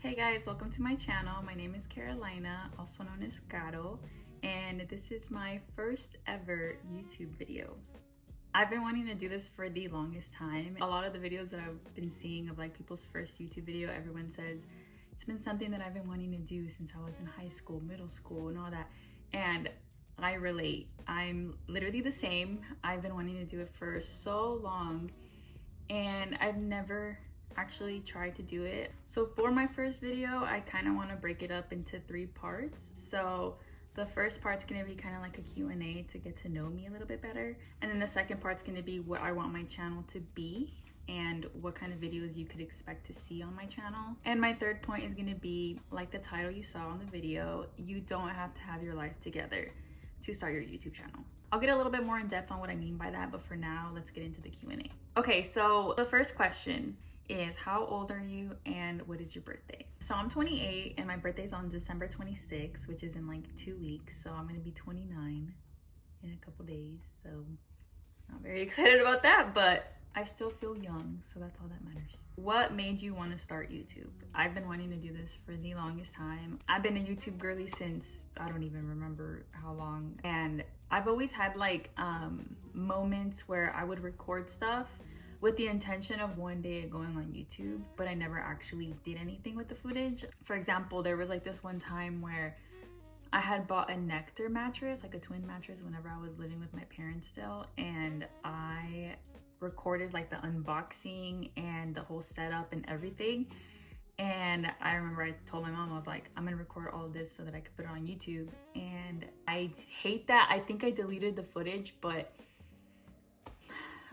Hey guys, welcome to my channel. My name is Carolina, also known as Caro, and this is my first ever YouTube video. I've been wanting to do this for the longest time. A lot of the videos that I've been seeing of like people's first YouTube video, everyone says it's been something that I've been wanting to do since I was in high school, middle school, and all that. And I relate. I'm literally the same. I've been wanting to do it for so long, and I've never actually tried to do it. So for my first video, I kind of want to break it up into 3 parts. So the first part's going to be kind of like a Q&A to get to know me a little bit better, and then the second part's going to be what I want my channel to be and what kind of videos you could expect to see on my channel. And my third point is going to be, like the title you saw on the video, you don't have to have your life together to start your YouTube channel. I'll get a little bit more in depth on what I mean by that, but for now, let's get into the Q&A. Okay, so the first question is, how old are you and what is your birthday? So I'm 28 and my birthday's on December 26th, which is in like 2 weeks. So I'm gonna be 29 in a couple days. So not very excited about that, but I still feel young, so that's all that matters. What made you want to start YouTube? I've been wanting to do this for the longest time. I've been a YouTube girly since I don't even remember how long. And I've always had like moments where I would record stuff with the intention of one day going on YouTube, but I never actually did anything with the footage. For example, there was like this one time where I had bought a Nectar mattress, like a twin mattress, whenever I was living with my parents still, and I recorded like the unboxing and the whole setup and everything. And I remember I told my mom, I was like, I'm gonna record all of this so that I could put it on YouTube. And I hate that. I think I deleted the footage, but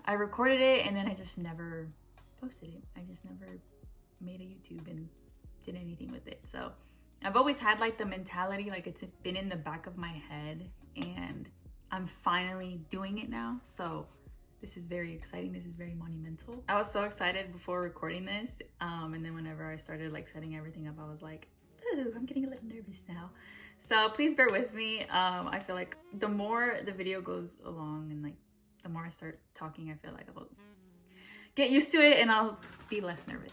I recorded it and then I just never posted it. I just never made a YouTube and did anything with it. So I've always had like the mentality, like it's been in the back of my head, and I'm finally doing it now. So this is very exciting. This is very monumental. I was so excited before recording this. And then whenever I started like setting everything up, I was like, ooh, I'm getting a little nervous now. So please bear with me. I feel like the more the video goes along and like the more I start talking, I feel like I'll get used to it and I'll be less nervous.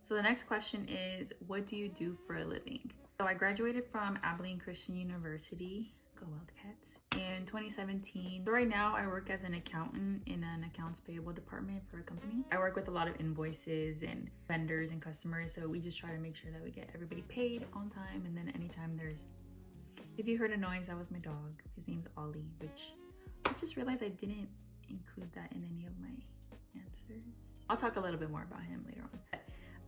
So the next question is, what do you do for a living? So I graduated from Abilene Christian University, go Wildcats, in 2017. So right now I work as an accountant in an accounts payable department for a company. I work with a lot of invoices and vendors and customers. So we just try to make sure that we get everybody paid on time. And then anytime if you heard a noise, that was my dog. His name's Ollie, which I just realized I didn't include that in any of my answers. I'll talk a little bit more about him later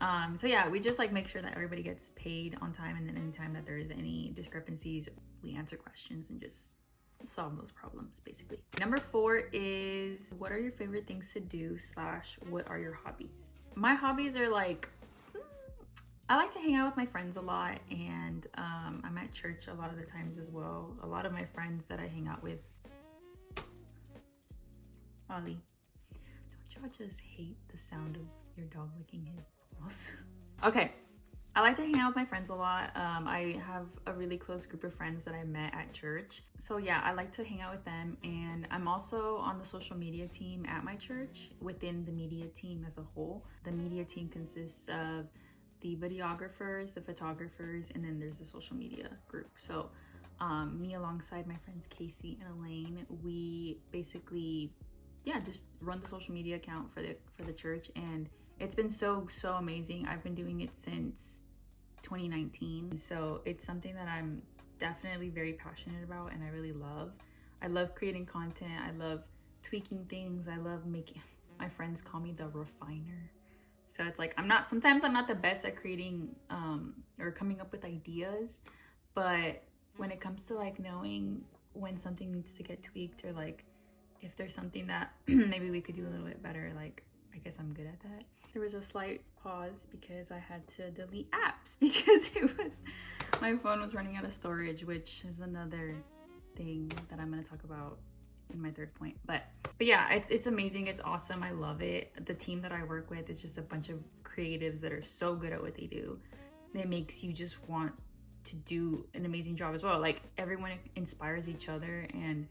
on. So yeah, we just like make sure that everybody gets paid on time, and then anytime that there is any discrepancies, we answer questions and just solve those problems basically. Number 4 is, what are your favorite things to do / what are your hobbies? My hobbies are like, I like to hang out with my friends a lot, and I'm at church a lot of the times as well. A lot of my friends that I hang out with, Ollie, don't y'all just hate the sound of your dog licking his balls? Okay, I like to hang out with my friends a lot. I have a really close group of friends that I met at church. So yeah, I like to hang out with them, and I'm also on the social media team at my church within the media team as a whole. The media team consists of the videographers, the photographers, and then there's the social media group. So me alongside my friends Casey and Elaine, we basically just run the social media account for the church, and it's been so amazing. I've been doing it since 2019, so it's something that I'm definitely very passionate about and I really love. I love creating content. I love tweaking things. I love making, my friends call me the refiner. So it's like sometimes I'm not the best at creating or coming up with ideas, but when it comes to like knowing when something needs to get tweaked, or like if there's something that maybe we could do a little bit better, like I guess I'm good at that. There was a slight pause because I had to delete apps because my phone was running out of storage, which is another thing that I'm going to talk about in my third point. But yeah, it's amazing. It's awesome. I love it. The team that I work with is just a bunch of creatives that are so good at what they do. It makes you just want to do an amazing job as well. Like everyone inspires each other, and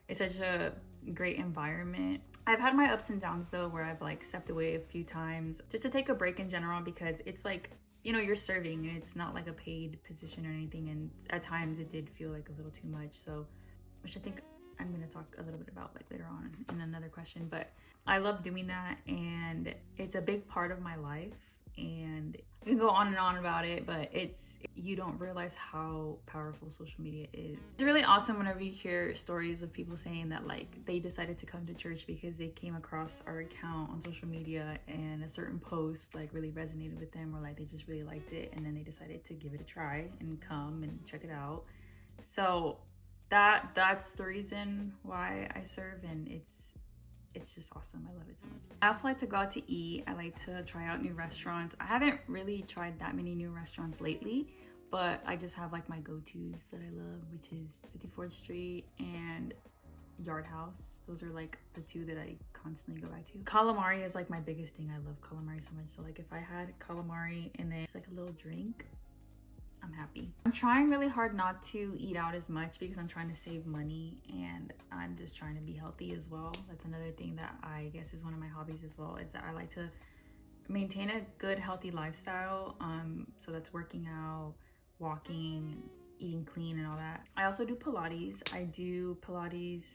it's such a great environment. I've had my ups and downs though, where I've like stepped away a few times just to take a break in general, because it's like you know, you're serving and it's not like a paid position or anything, and at times it did feel like a little too much. So, which I think I'm going to talk a little bit about like later on in another question, but I love doing that and it's a big part of my life, and I can go on and on about it, but you don't realize how powerful social media is. It's really awesome whenever you hear stories of people saying that like they decided to come to church because they came across our account on social media and a certain post like really resonated with them, or like they just really liked it and then they decided to give it a try and come and check it out. So that's the reason why I serve, and it's just awesome. I love it so much. I also like to go out to eat. I like to try out new restaurants. I haven't really tried that many new restaurants lately, but I just have like my go-tos that I love, which is 54th Street and Yard House. Those are like the two that I constantly go back to. Calamari is like my biggest thing. I love calamari so much. So like if I had calamari and then just like a little drink, I'm happy. I'm trying really hard not to eat out as much because I'm trying to save money, and I'm just trying to be healthy as well. That's another thing that I guess is one of my hobbies as well, is that I like to maintain a good healthy lifestyle. So that's working out, walking, eating clean and all that. I also do Pilates. I do Pilates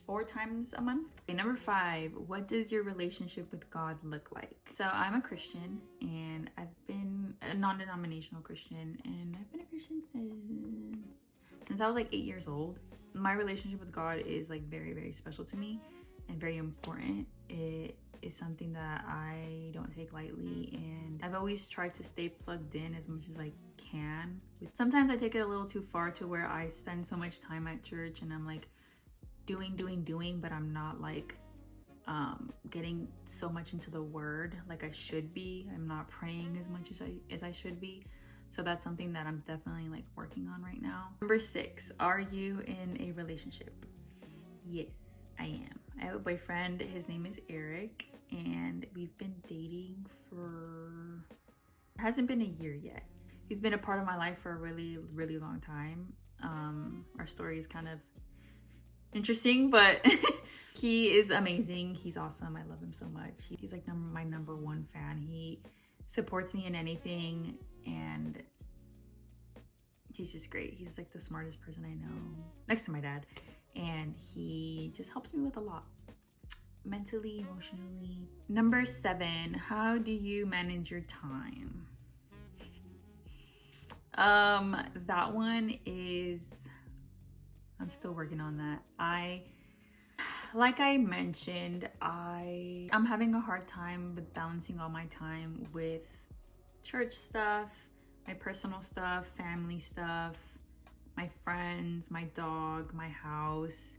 4 times a month. Okay, number 5, what does your relationship with God look like? So I'm a Christian, and I've been a non-denominational Christian, and I've been a Christian since I was like 8 years old. My relationship with God is like very, very special to me and very important. It is something that I don't take lightly, and I've always tried to stay plugged in as much as I can. Sometimes I take it a little too far to where I spend so much time at church and I'm like doing, but I'm not like getting so much into the word like I should be. I'm not praying as much as I should be. So that's something that I'm definitely like working on right now. Number 6, are you in a relationship? Yes, I am. I have a boyfriend. His name is Eric, and we've been dating for, it hasn't been a year yet. He's been a part of my life for a really, really long time. Our story is kind of interesting, but he is amazing. He's awesome. I love him so much. He's like my number 1 fan. He supports me in anything, and he's just great. He's like the smartest person I know, next to my dad, and he just helps me with a lot, mentally, emotionally. Number 7, how do you manage your time? That one is, I'm still working on that. Like I mentioned, I'm having a hard time with balancing all my time with church stuff, my personal stuff, family stuff, my friends, my dog, my house,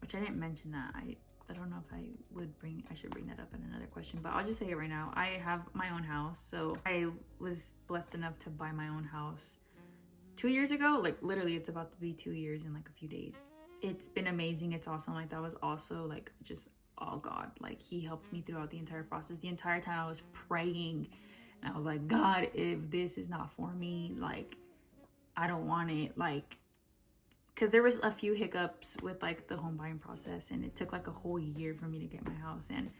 which I didn't mention that. I don't know if I should bring that up in another question, but I'll just say it right now. I have my own house, so I was blessed enough to buy my own house 2 years ago. Like literally it's about to be 2 years in like a few days. It's been amazing. It's awesome. Like that was also like just all God. Like he helped me throughout the entire process. The entire time I was praying and I was like, God, if this is not for me, like I don't want it. Like, because there was a few hiccups with like the home buying process, and it took like a whole year for me to get my house, and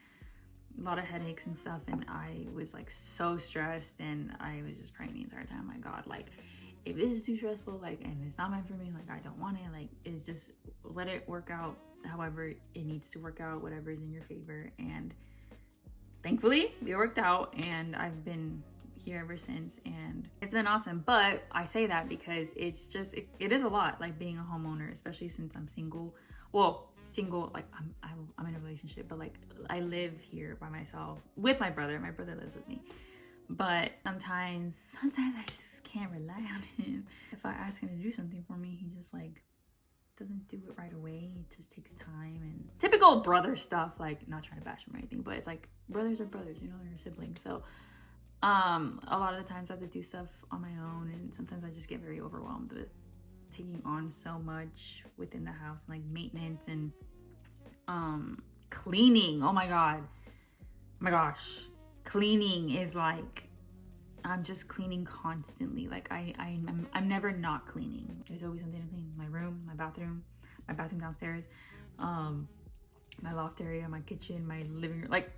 a lot of headaches and stuff, and I was like so stressed, and I was just praying the entire time, my God, like if this is too stressful, like, and it's not meant for me, like I don't want it, like it's just, let it work out however it needs to work out, whatever is in your favor. And thankfully it worked out, and I've been here ever since, and it's been awesome. But I say that because it's just it is a lot, like being a homeowner, especially since I'm single. Well, single, like I'm in a relationship, but like I live here by myself with my brother lives with me, but sometimes I just can't rely on him. If I ask him to do something for me, he just like doesn't do it right away. It just takes time, and typical brother stuff, like not trying to bash him or anything, but it's like brothers are brothers, you know, they're siblings. So a lot of the times I have to do stuff on my own, and sometimes I just get very overwhelmed with taking on so much within the house, like maintenance and cleaning. Oh my gosh, cleaning is like, I'm just cleaning constantly. Like I'm never not cleaning. There's always something to clean. My room, my bathroom downstairs, my loft area, my kitchen, my living room, like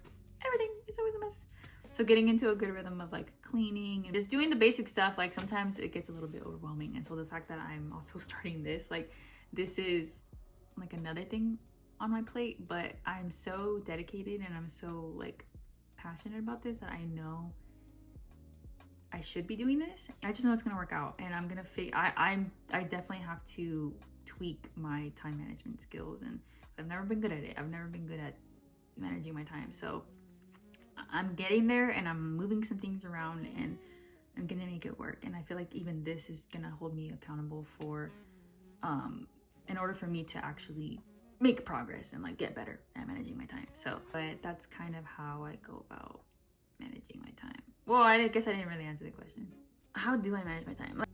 everything is always a mess. So getting into a good rhythm of like cleaning and just doing the basic stuff, like sometimes it gets a little bit overwhelming. And so the fact that I'm also starting this, like this is like another thing on my plate, but I'm so dedicated and I'm so like passionate about this that I know I should be doing this. I just know it's gonna work out, and I'm gonna I definitely have to tweak my time management skills, and I've never been good at it. I've never been good at managing my time. So I'm getting there, and I'm moving some things around, and I'm gonna make it work. And I feel like even this is gonna hold me accountable for in order for me to actually make progress and like get better at managing my time. So, but that's kind of how I go about managing my time. Well, I guess I didn't really answer the question. How do I manage my time? Like,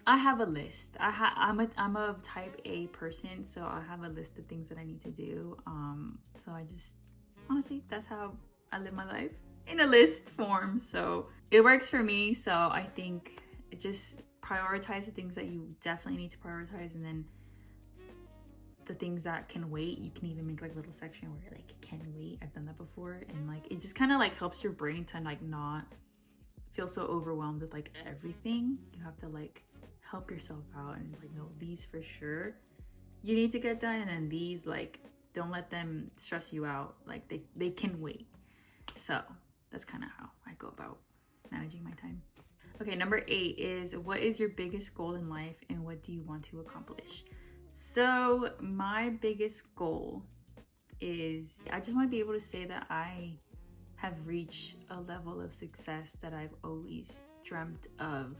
I have a list. I'm a type A person, so I have a list of things that I need to do. So I just honestly, that's how I live my life, in a list form. So it works for me. So I think it just prioritize the things that you definitely need to prioritize, and then the things that can wait, you can even make like a little section where like can wait. I've done that before, and like it just kind of like helps your brain to like not feel so overwhelmed with like everything. You have to like help yourself out, and it's like, no, these for sure you need to get done, and then these, like, don't let them stress you out, like they can wait. So that's kind of how I go about managing my time. Okay, number 8 is, what is your biggest goal in life and what do you want to accomplish? So my biggest goal is, I just want to be able to say that I have reached a level of success that I've always dreamt of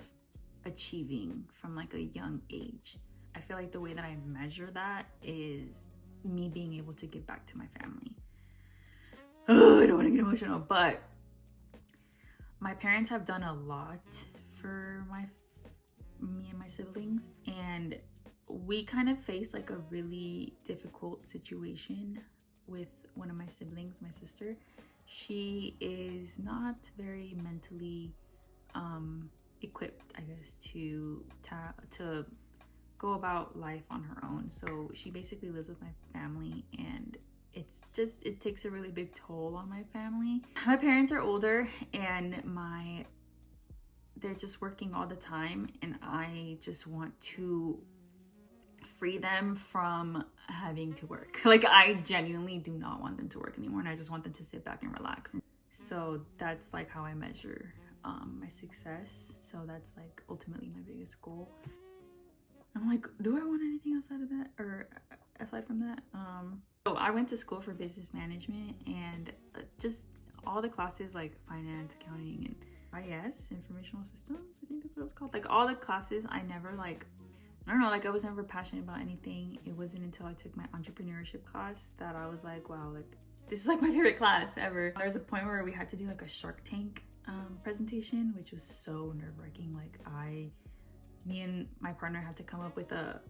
achieving from like a young age. I feel like the way that I measure that is me being able to give back to my family. Oh, I don't want to get emotional, but my parents have done a lot for me and my siblings, and we kind of faced like a really difficult situation with one of my siblings, my sister. She is not very mentally equipped, I guess, to go about life on her own. So she basically lives with my family, and it takes a really big toll on my family. My parents are older, and they're just working all the time, and I just want to free them from having to work. Like, I genuinely do not want them to work anymore, and I just want them to sit back and relax. So that's like how I measure my success. So that's like ultimately my biggest goal. I'm like, do I want anything outside of that, or aside from that? So I went to school for business management, and just all the classes, like finance, accounting, and IS, informational systems, I think that's what it's called. Like all the classes, I never like, I don't know, like I was never passionate about anything. It wasn't until I took my entrepreneurship class that I was like, wow, like this is like my favorite class ever. There was a point where we had to do like a Shark Tank presentation, which was so nerve-wracking. Like me and my partner had to come up with a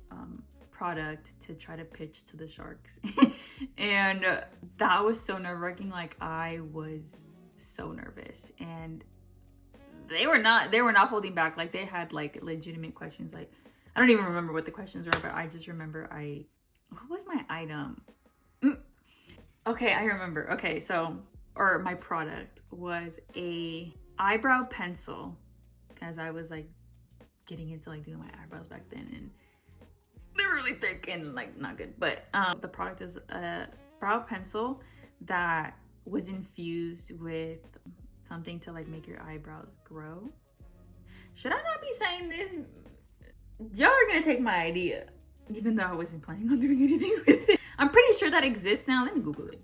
product to try to pitch to the sharks. And that was so nerve-wracking. Like I was so nervous, and they were not holding back. Like they had like legitimate questions. Like I don't even remember what the questions were, but I just remember what was my item? Okay, I remember. Okay, so, or my product was a eyebrow pencil, because I was like getting into like doing my eyebrows back then, and they were really thick and like not good. But the product was a brow pencil that was infused with something to like make your eyebrows grow. Should I not be saying this? Y'all are gonna take my idea, even though I wasn't planning on doing anything with it. I'm pretty sure that exists now. Let me Google it.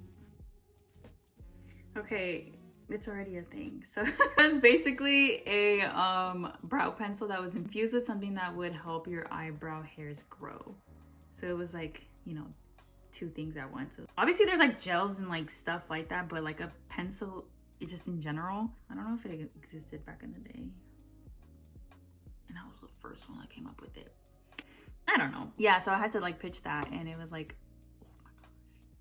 Okay, it's already a thing. So it was basically a brow pencil that was infused with something that would help your eyebrow hairs grow. So it was like, you know, 2 things at once. So obviously there's like gels and like stuff like that, but like a pencil, it's just in general. I don't know if it existed back in the day, and I was the first one that came up with it. I don't know. Yeah, so I had to like pitch that, and it was like, oh my gosh,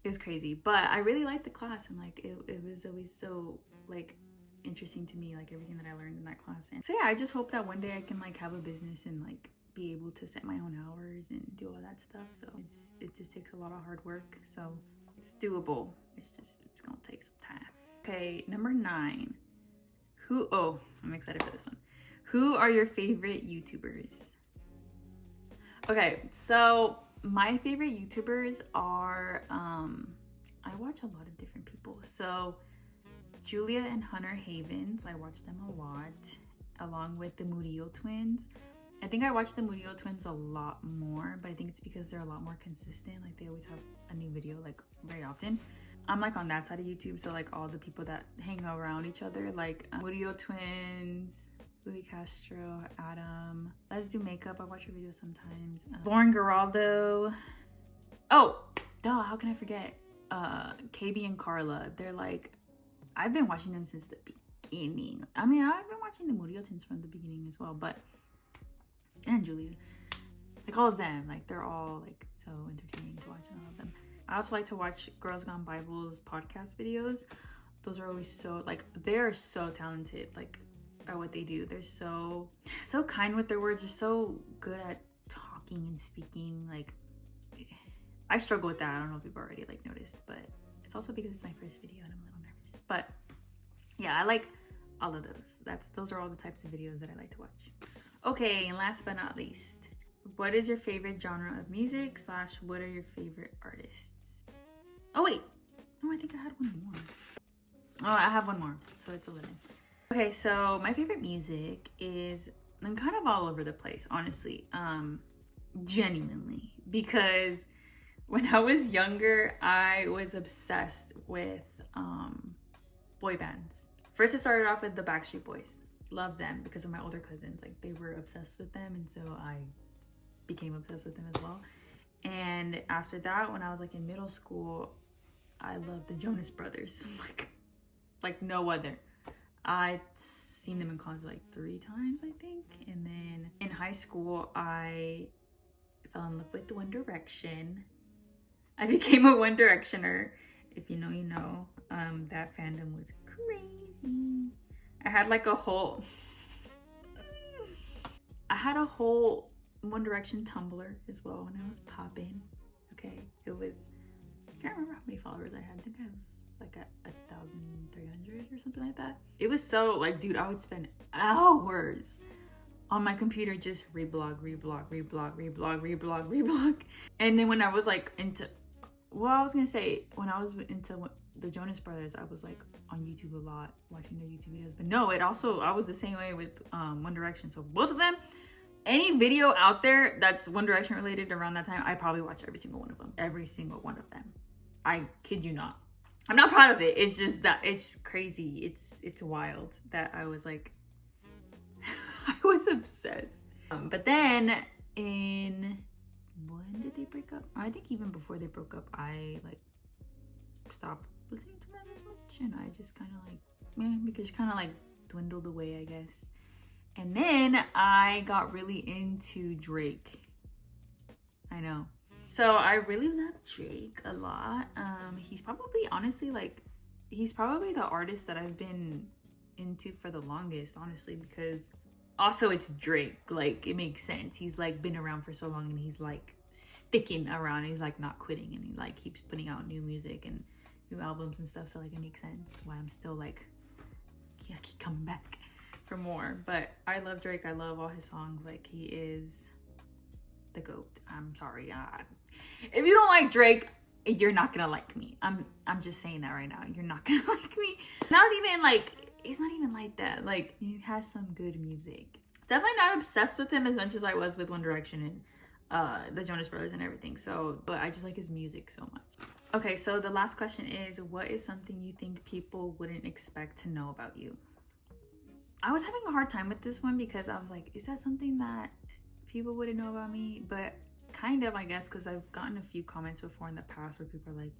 it was crazy. But I really liked the class, and like it was always so like interesting to me, like everything that I learned in that class. And so yeah, I just hope that one day I can like have a business and like be able to set my own hours and do all that stuff. So it just takes a lot of hard work. So it's doable. It's gonna take some time. Okay, number 9. Oh, I'm excited for this one. Who are your favorite YouTubers? Okay, so my favorite YouTubers are, I watch a lot of different people. So Julia and Hunter Havens, I watch them a lot, along with the Murillo twins. I think I watch the Murillo twins a lot more, but I think it's because they're a lot more consistent. Like they always have a new video like very often. I'm like on that side of YouTube, so like all the people that hang around each other, like Murillo twins, Louis Castro, Adam. Let's Do Makeup, I watch her videos sometimes. Lauren Geraldo. Oh, duh, how can I forget? KB and Carla. They're like, I've been watching them since the beginning. I mean, I've been watching the Murillo twins from the beginning as well, but, and Julia. Like all of them, like they're all like so entertaining to watch, all of them. I also like to watch Girls Gone Bible's podcast videos. Those are always so, like, they're so talented, like, at what they do. They're so kind with their words. They're so good at talking and speaking. Like, I struggle with that. I don't know if you've already, like, noticed, but it's also because it's my first video and I'm a little nervous. But, yeah, I like all of those. Those are all the types of videos that I like to watch. Okay, and last but not least, what is your favorite genre of music / what are your favorite artists? Oh wait, no, I think I had one more. Oh, I have one more, so it's 11. Okay, so my favorite music is, I'm kind of all over the place, honestly, genuinely, because when I was younger, I was obsessed with boy bands. First, it started off with the Backstreet Boys. Loved them because of my older cousins. Like, they were obsessed with them, and so I became obsessed with them as well. And after that, when I was like in middle school, I loved the Jonas Brothers, like no other. I'd seen them in concert like 3 times, I think. And then in high school, I fell in love with One Direction. I became a One Directioner. If you know, you know. That fandom was crazy. I had like a whole One Direction Tumblr as well when I was popping. Okay, it was, I can't remember how many followers I had. I think I was like at 1,300 or something like that. It was so like, dude, I would spend hours on my computer just reblog. And then when I was like into, well, I was gonna say when I was into the Jonas Brothers, I was like on YouTube a lot watching their YouTube videos. But no, I was the same way with One Direction. So both of them, any video out there that's One Direction related around that time, I probably watched every single one of them. Every single one of them. I kid you not. I'm not proud of it. It's just that it's crazy. It's wild that I was like, I was obsessed. But then when did they break up? I think even before they broke up, I like stopped listening to them as much, and I just kind of like, because kind of like dwindled away, I guess. And then I got really into Drake. I know. So I really love Drake a lot. He's probably, honestly, like, he's probably the artist that I've been into for the longest, honestly, because also it's Drake. Like, it makes sense. He's like been around for so long, and he's like sticking around. He's like not quitting, and he like keeps putting out new music and new albums and stuff. So like it makes sense why I'm still like, yeah, keep coming back for more. But I love Drake. I love all his songs. Like, he is the GOAT. I'm sorry. If you don't like Drake, you're not gonna like me. I'm just saying that right now. You're not gonna like me. Not even like, he's not even like that. Like, he has some good music. Definitely not obsessed with him as much as I was with One Direction and the Jonas Brothers and everything. So, but I just like his music so much. Okay, so the last question is, what is something you think people wouldn't expect to know about you? I was having a hard time with this one because I was like, is that something that people wouldn't know about me? But kind of, I guess, because I've gotten a few comments before in the past where people are like,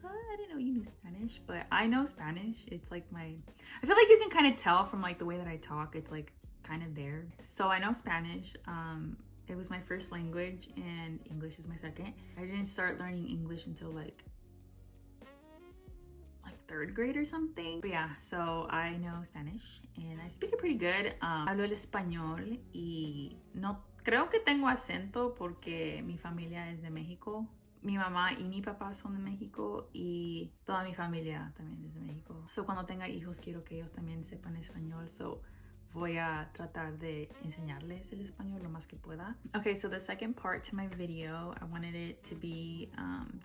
what? I didn't know you knew Spanish. But I know Spanish. It's like I feel like you can kind of tell from like the way that I talk. It's like kind of there. So I know Spanish. It was my first language and English is my second. I didn't start learning English until like 3rd grade or something. But yeah, so I know Spanish and I speak it pretty good. Hablo el español y no creo que tengo acento porque mi familia es de México. mi mamá y mi papá son de México y toda mi familia también es de México. So cuando tenga hijos quiero que ellos también sepan español. So voy a tratar de enseñarles el español lo más que pueda. Okay, so the second part to my video, I wanted it to be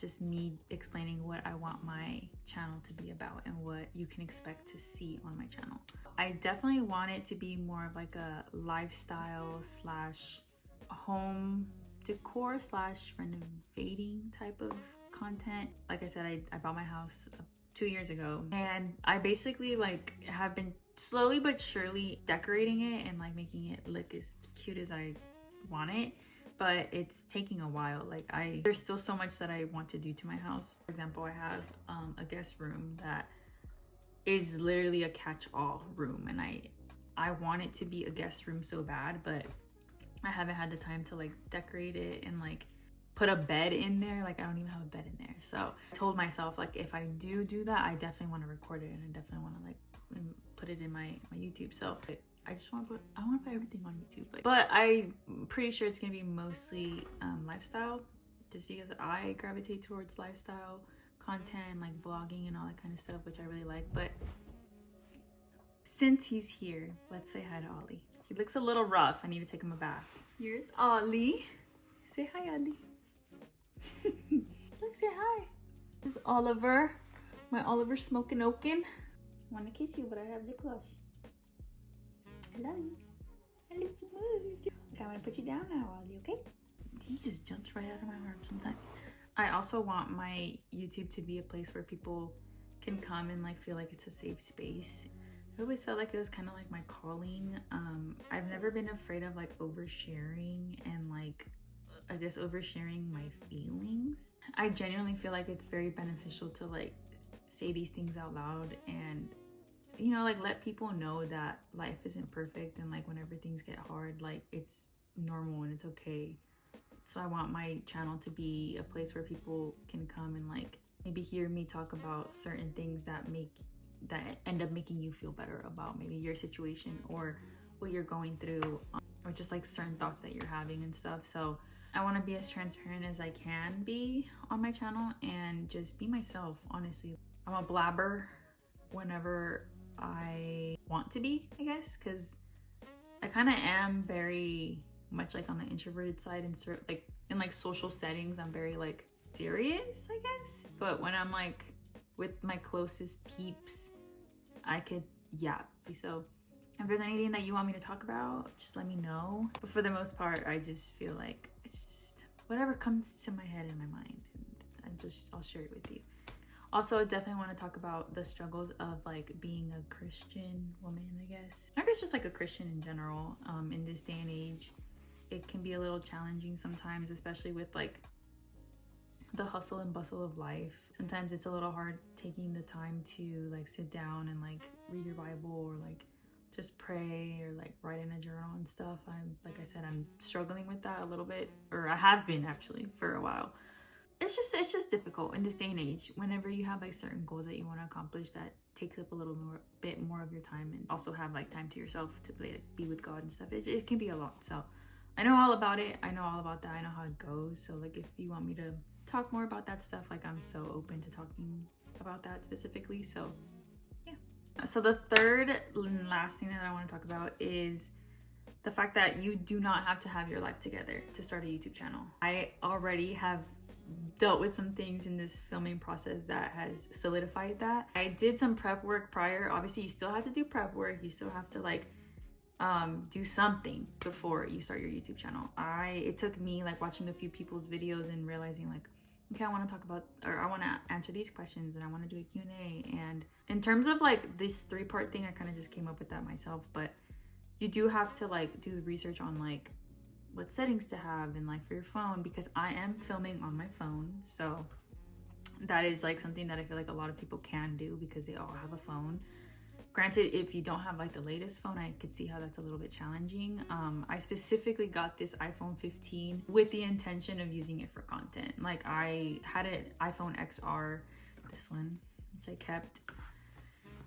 just me explaining what I want my channel to be about and what you can expect to see on my channel. I definitely want it to be more of like a lifestyle slash home decor slash renovating type of content. Like I said, I bought my house 2 years ago, and I basically like have been slowly but surely decorating it and like making it look as cute as I want it, but it's taking a while. Like there's still so much that I want to do to my house. For example, I have a guest room that is literally a catch-all room, and I want it to be a guest room so bad, but I haven't had the time to like decorate it and like put a bed in there. Like I don't even have a bed in there. So I told myself like if I do that, I definitely want to record it and I definitely want to like put it in my YouTube. So I want to put everything on YouTube. But I'm pretty sure it's gonna be mostly lifestyle, just because I gravitate towards lifestyle content, like vlogging and all that kind of stuff, which I really like. But since he's here, let's say hi to Ollie. He looks a little rough. I need to take him a bath. Here's Ollie. Say hi, Ollie. Look, say hi. This is Oliver. My Oliver smoking oaken. I want to kiss you, but I have lip gloss. I love you. I love you so much. Okay, I'm going to put you down now, Ollie, okay? He just jumps right out of my heart sometimes. I also want my YouTube to be a place where people can come and like feel like it's a safe space. I always felt like it was kind of like my calling. I've never been afraid of like oversharing and like I guess oversharing my feelings. I genuinely feel like it's very beneficial to like say these things out loud and you know, like let people know that life isn't perfect and like whenever things get hard, like it's normal and it's okay. So I want my channel to be a place where people can come and like maybe hear me talk about certain things that end up making you feel better about maybe your situation or what you're going through, or just like certain thoughts that you're having and stuff. So I want to be as transparent as I can be on my channel and just be myself. Honestly, I'm a blabber whenever I want to be, I guess, because I kind of am very much like on the introverted side and like in like social settings I'm very like serious, I guess, but when I'm like with my closest peeps I could so if there's anything that you want me to talk about, just let me know. But for the most part, I just feel like it's just whatever comes to my head and my mind, and I'll share it with you. Also, I definitely want to talk about the struggles of like being a Christian woman, I guess. I guess just like a Christian in general. In this day and age, it can be a little challenging sometimes, especially with like the hustle and bustle of life. Sometimes it's a little hard taking the time to like sit down and like read your Bible or like just pray or like write in a journal and stuff. Like I said, I'm struggling with that a little bit, or I have been actually for a while. It's just difficult in this day and age. Whenever you have like certain goals that you want to accomplish, that takes up a little bit more of your time, and also have like time to yourself to be with God and stuff. It can be a lot. So I know all about it. I know all about that. I know how it goes. So like if you want me to talk more about that stuff, like I'm so open to talking about that specifically. So yeah. So the third and last thing that I want to talk about is the fact that you do not have to have your life together to start a YouTube channel. I already have dealt with some things in this filming process that has solidified that. I did some prep work prior. Obviously you still have to do prep work. You still have to like do something before you start your YouTube channel. It took me like watching a few people's videos and realizing like, okay, I want to talk about, or I want to answer these questions and I want to do a Q&A. And in terms of like this 3-part thing, I kind of just came up with that myself, but you do have to like do the research on like what settings to have and like for your phone, because I am filming on my phone. So that is like something that I feel like a lot of people can do because they all have a phone. Granted, if you don't have like the latest phone, I could see how that's a little bit challenging. I specifically got this iPhone 15 with the intention of using it for content. Like I had an iPhone XR, this one, which I kept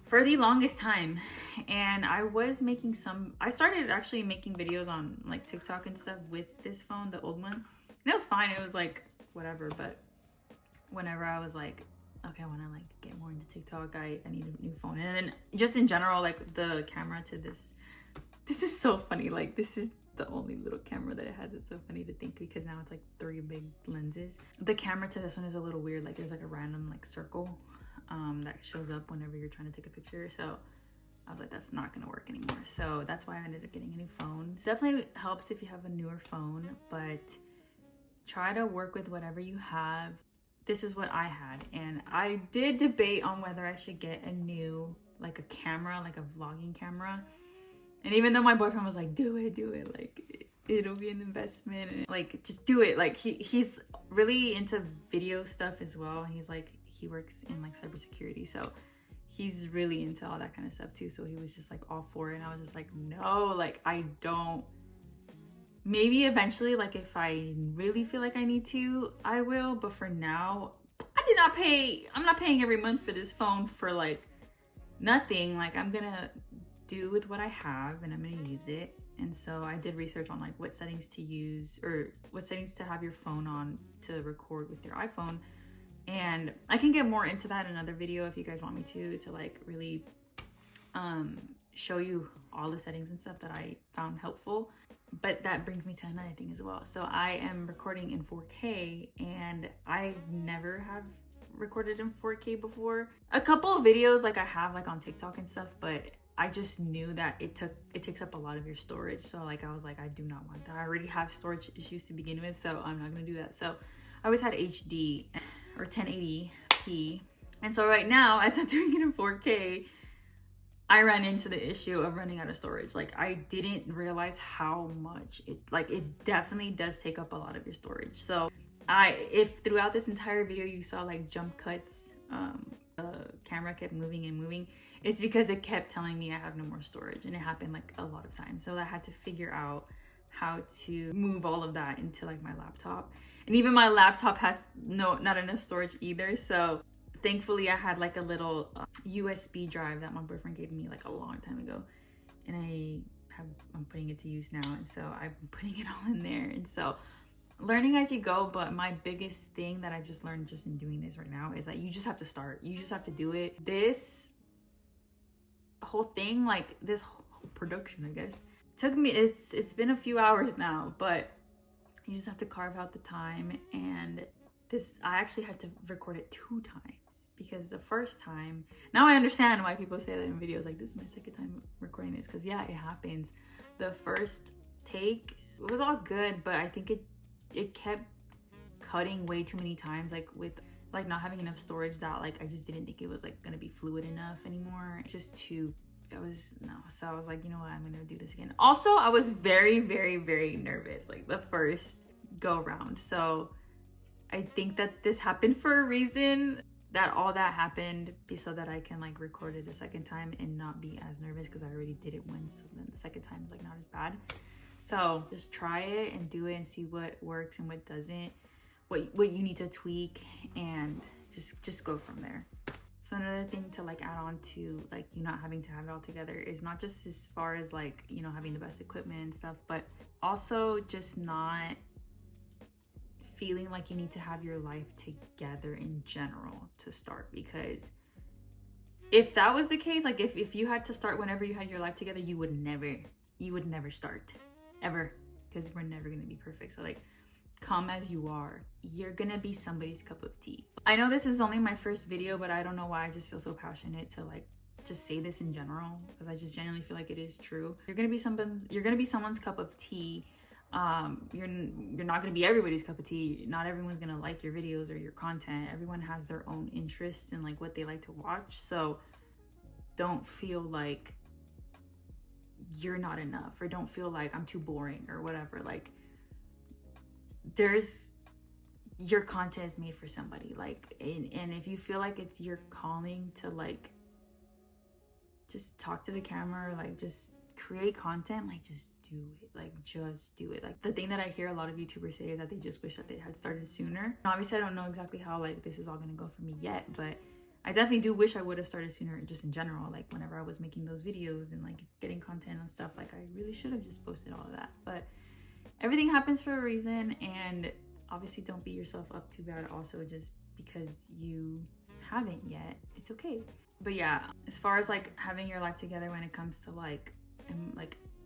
for the longest time. And I started actually making videos on like TikTok and stuff with this phone, the old one. And it was fine. It was like whatever, but whenever I was like, okay, I want to like get more into TikTok, I need a new phone. And then just in general, like the camera to this is so funny. Like this is the only little camera that it has. It's so funny to think, because now it's like 3 big lenses. The camera to this one is a little weird. Like there's like a random like circle that shows up whenever you're trying to take a picture. So I was like, that's not gonna work anymore. So that's why I ended up getting a new phone. It definitely helps if you have a newer phone, but try to work with whatever you have. This is what I had, and I did debate on whether I should get a new, like a camera, like a vlogging camera. And even though my boyfriend was like, do it, like it'll be an investment, and like just do it. Like he's really into video stuff as well. He's like, he works in like cybersecurity, so he's really into all that kind of stuff too. So he was just like all for it, and I was just like, no, like I don't. Maybe eventually, like if I really feel like I need to, I will. But for now, I'm not paying every month for this phone for like nothing. Like I'm gonna do with what I have, and I'm gonna use it. And so I did research on like what settings to use, or what settings to have your phone on to record with your iPhone. And I can get more into that in another video if you guys want me to like really show you all the settings and stuff that I found helpful. But that brings me to another thing as well. So I am recording in 4K, and I never have recorded in 4K before. A couple of videos like I have like on TikTok and stuff, but I just knew that it takes up a lot of your storage. So like I was like, I do not want that. I already have storage issues to begin with, so I'm not gonna do that. So I always had HD or 1080p. And so right now, as I'm doing it in 4K, I ran into the issue of running out of storage. Like I didn't realize how much it definitely does take up a lot of your storage. So if throughout this entire video you saw like jump cuts, the camera kept moving and moving, it's because it kept telling me I have no more storage, and it happened like a lot of times. So I had to figure out how to move all of that into like my laptop. And even my laptop has not enough storage either. So thankfully I had like a little USB drive that my boyfriend gave me like a long time ago, and I'm putting it to use now. And so I'm putting it all in there. And so learning as you go. But my biggest thing that I've just learned just in doing this right now is that you just have to start. You just have to do it. This whole thing, like this whole production, I guess, took me, it's been a few hours now, but you just have to carve out the time. And I actually had to record it 2 times, because the first time, now I understand why people say that in videos, like this is my second time recording this, because yeah, it happens. The first take, it was all good, but I think it kept cutting way too many times, like with like not having enough storage, that like I just didn't think it was like gonna be fluid enough anymore. So I was like, you know what, I'm gonna do this again. Also, I was very, very, very nervous like the first go around. So I think that this happened for a reason, that all that happened so that I can like record it a second time and not be as nervous, because I already did it once, so then the second time is like not as bad. So just try it and do it and see what works and what doesn't, what you need to tweak, and just go from there. So another thing to like add on to like you not having to have it all together is not just as far as like, you know, having the best equipment and stuff, but also just not feeling like you need to have your life together in general to start. Because if that was the case, like if you had to start whenever you had your life together, you would never start ever, because we're never going to be perfect. So like, come as you are. You're gonna be somebody's cup of tea. I know this is only my first video, but I don't know why I just feel so passionate to like just say this in general, because I just genuinely feel like it is true. You're gonna be someone's cup of tea. You're not gonna be everybody's cup of tea. Not everyone's gonna like your videos or your content. Everyone has their own interests and like what they like to watch. So don't feel like you're not enough, or don't feel like I'm too boring or whatever. Like, your content is made for somebody, like, and if you feel like it's your calling to like just talk to the camera, or like just create content, like just do it. Like just do it. Like the thing that I hear a lot of YouTubers say is that they just wish that they had started sooner. Obviously I don't know exactly how like this is all gonna go for me yet, but I definitely do wish I would have started sooner, just in general. Like whenever I was making those videos and like getting content and stuff, like I really should have just posted all of that. But everything happens for a reason, and obviously don't beat yourself up too bad. Also, just because you haven't yet, it's okay. But yeah, as far as like having your life together when it comes to like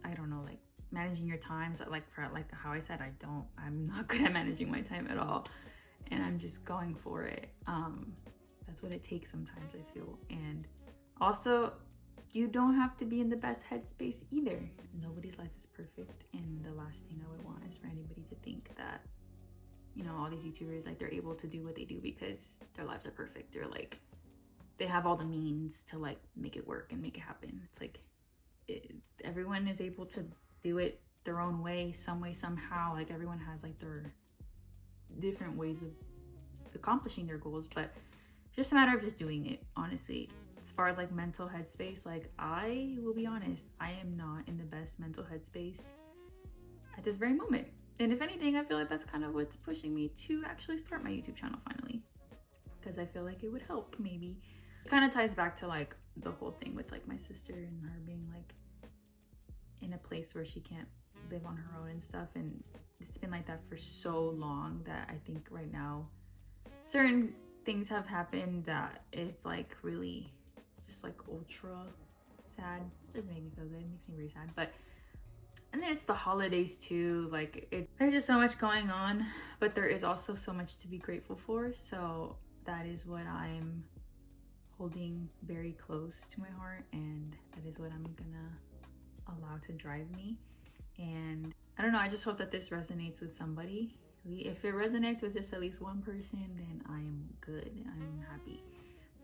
I don't know, like managing your time, so like for like how I said, I'm not good at managing my time at all, and I'm just going for it. That's what it takes sometimes, I feel. And also, you don't have to be in the best headspace either. Nobody's life is perfect, and the last thing I would want is for anybody to think that, you know, all these YouTubers, like, they're able to do what they do because their lives are perfect. They're like, they have all the means to like make it work and make it happen. It's like everyone is able to do it their own way, some way, somehow. Like, everyone has like their different ways of accomplishing their goals, but it's just a matter of just doing it, honestly. As far as like mental headspace, like, I will be honest, I am not in the best mental headspace at this very moment. And if anything, I feel like that's kind of what's pushing me to actually start my YouTube channel finally, because I feel like it would help maybe. It kind of ties back to like the whole thing with like my sister and her being like in a place where she can't live on her own and stuff, and it's been like that for so long that I think right now certain things have happened that it's like really just like ultra sad. It doesn't make me feel good, it makes me very sad. But and then it's the holidays too, like there's just so much going on, but there is also so much to be grateful for. So that is what I'm holding very close to my heart, and that is what I'm gonna allow to drive me. And I don't know, I just hope that this resonates with somebody. If it resonates with just at least one person, then I am good, I'm happy.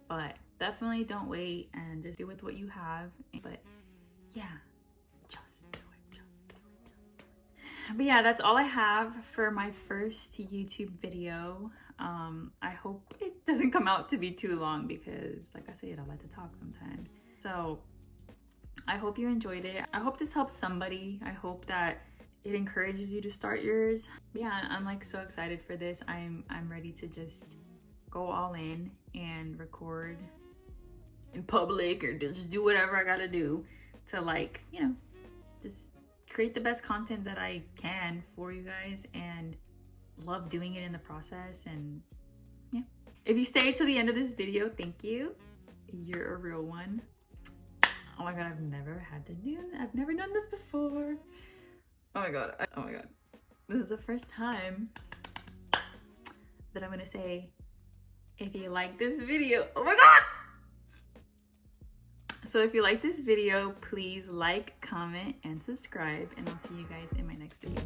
But definitely don't wait and just do with what you have. But yeah, just do it. But yeah, that's all I have for my first YouTube video. I hope it doesn't come out to be too long because, like I said, I like to talk sometimes. So I hope you enjoyed it. I hope this helps somebody. I hope that it encourages you to start yours. Yeah, I'm like so excited for this. I'm ready to just go all in and record in public, or just do whatever I gotta do to, like, you know, just create the best content that I can for you guys, and love doing it in the process. And yeah, if you stayed to the end of this video, thank you. You're a real one. Oh my god, I've never had to do that. I've never done this before. Oh my god. This is the first time that I'm gonna say, if you like this video, oh my god! So if you like this video, please like, comment, and subscribe, and I'll see you guys in my next video.